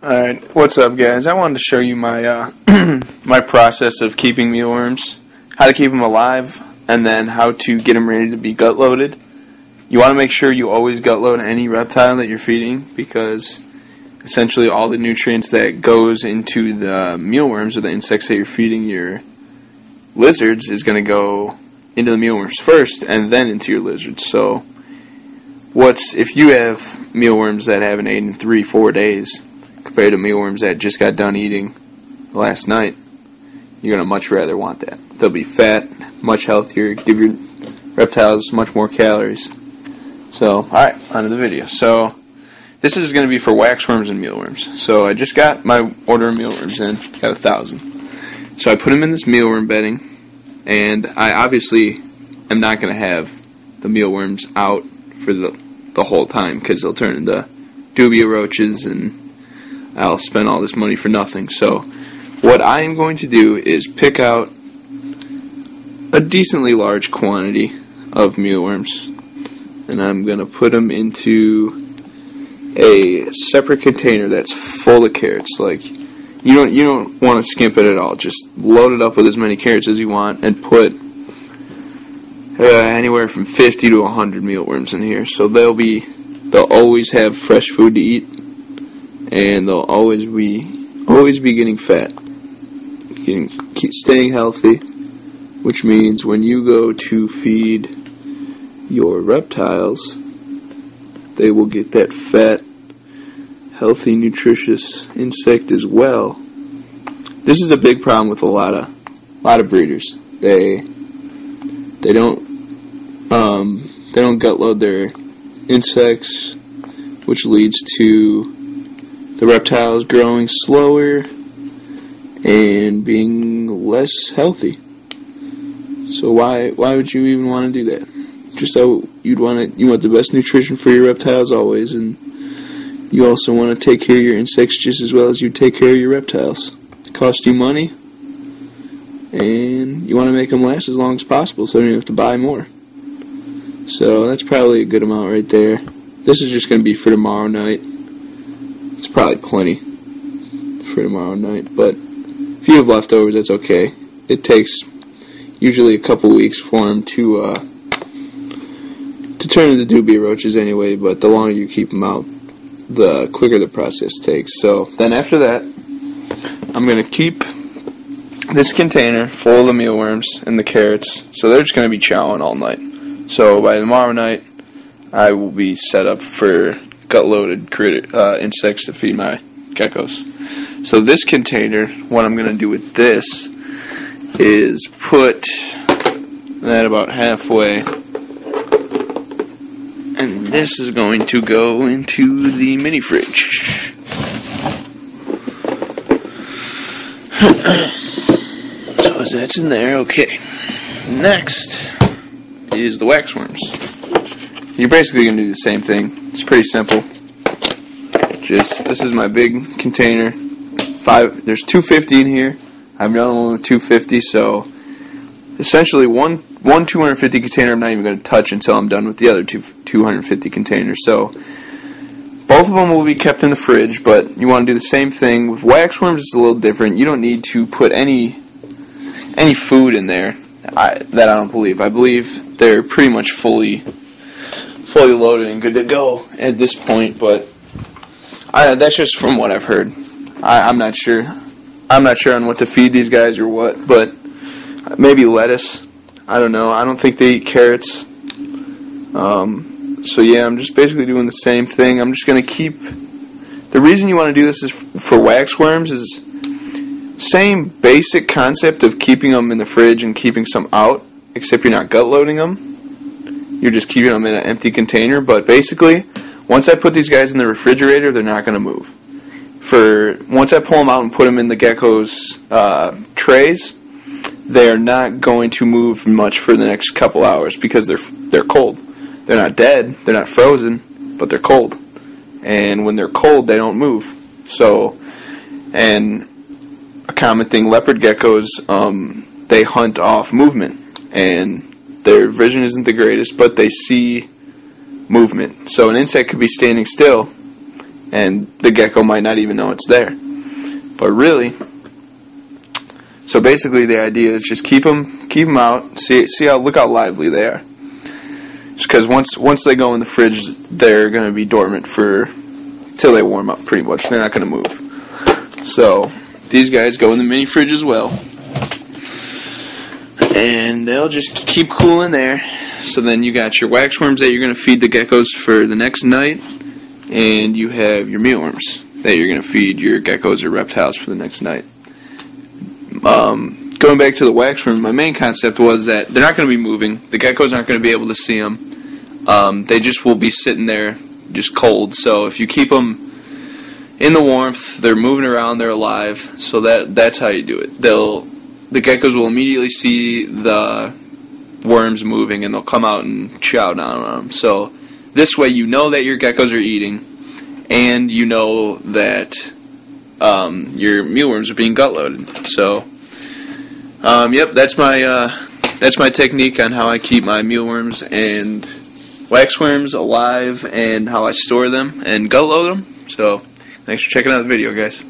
Alright, what's up guys? I wanted to show you my my process of keeping mealworms, how to keep them alive, and then how to get them ready to be gut loaded. You want to make sure you always gut load any reptile that you're feeding, because essentially all the nutrients that goes into the mealworms or the insects that you're feeding your lizards is going to go into the mealworms first and then into your lizards. So if you have mealworms that haven't eaten in 3-4 days compared to mealworms that just got done eating last night, you're going to much rather want that. They'll be fat, much healthier, give your reptiles much more calories. So, alright, on to the video. So, this is going to be for waxworms and mealworms. So, I just got my order of mealworms in, got 1,000. So, I put them in this mealworm bedding, and I obviously am not going to have the mealworms out for the whole time, because they'll turn into dubia roaches and I'll spend all this money for nothing. So what I am going to do is pick out a decently large quantity of mealworms, and I'm going to put them into a separate container that's full of carrots. Like, you don't want to skimp it at all. Just load it up with as many carrots as you want and put anywhere from 50 to 100 mealworms in here. So they'll always have fresh food to eat, and they'll always be getting fat, staying healthy, which means when you go to feed your reptiles, they will get that fat, healthy, nutritious insect as well. This is a big problem with a lot of breeders. They don't gut load their insects, which leads to the reptiles growing slower and being less healthy. So why would you even want to do that? Just so you want the best nutrition for your reptiles always, and you also want to take care of your insects just as well as you take care of your reptiles. It costs you money, and you want to make them last as long as possible so you don't have to buy more. So that's probably a good amount right there. This is just going to be for tomorrow night. It's probably plenty for tomorrow night, but if you have leftovers, that's okay. It takes usually a couple weeks for them to turn into dubia roaches anyway, but the longer you keep them out, the quicker the process takes. So then after that, I'm going to keep this container full of the mealworms and the carrots, so they're just going to be chowing all night. So by tomorrow night, I will be set up for gut-loaded insects to feed my geckos. So this container, what I'm going to do with this is put that about halfway, and this is going to go into the mini fridge. So as that's in there, okay. Next is the waxworms. You're basically going to do the same thing. It's pretty simple. This is my big container. There's 250 in here. I have another one with 250, so essentially one 250 container I'm not even going to touch until I'm done with the other 250 containers. So both of them will be kept in the fridge, but you want to do the same thing. With waxworms, it's a little different. You don't need to put any food in there. I don't believe. I believe they're pretty much fully loaded and good to go at this point, but that's just from what I've heard. I'm not sure. I'm not sure on what to feed these guys or what, but maybe lettuce. I don't know. I don't think they eat carrots. So yeah, I'm just basically doing the same thing. I'm just going to keep... The reason you want to do this is for waxworms is same basic concept of keeping them in the fridge and keeping some out, except you're not gut loading them. You're just keeping them in an empty container. But basically, once I put these guys in the refrigerator, they're not going to move. Once I pull them out and put them in the geckos' trays, they're not going to move much for the next couple hours because they're cold. They're not dead, they're not frozen, but they're cold. And when they're cold, they don't move. So, and a common thing, leopard geckos, they hunt off movement, and their vision isn't the greatest, but they see movement. So an insect could be standing still, and the gecko might not even know it's there. But really, so basically the idea is just keep them out, look how lively they are. Just because once they go in the fridge, they're going to be dormant till they warm up, pretty much. They're not going to move. So these guys go in the mini fridge as well, and they'll just keep cooling there. So then you got your waxworms that you're going to feed the geckos for the next night, and you have your mealworms that you're going to feed your geckos or reptiles for the next night. Going back to the waxworm, my main concept was that they're not going to be moving. The geckos aren't going to be able to see them. They just will be sitting there just cold. So if you keep them in the warmth, they're moving around, they're alive. So that's how you do it. The geckos will immediately see the worms moving, and they'll come out and chow down on them. So this way you know that your geckos are eating, and you know that your mealworms are being gut loaded. So yep, that's my technique on how I keep my mealworms and waxworms alive, and how I store them and gut load them. So thanks for checking out the video, guys.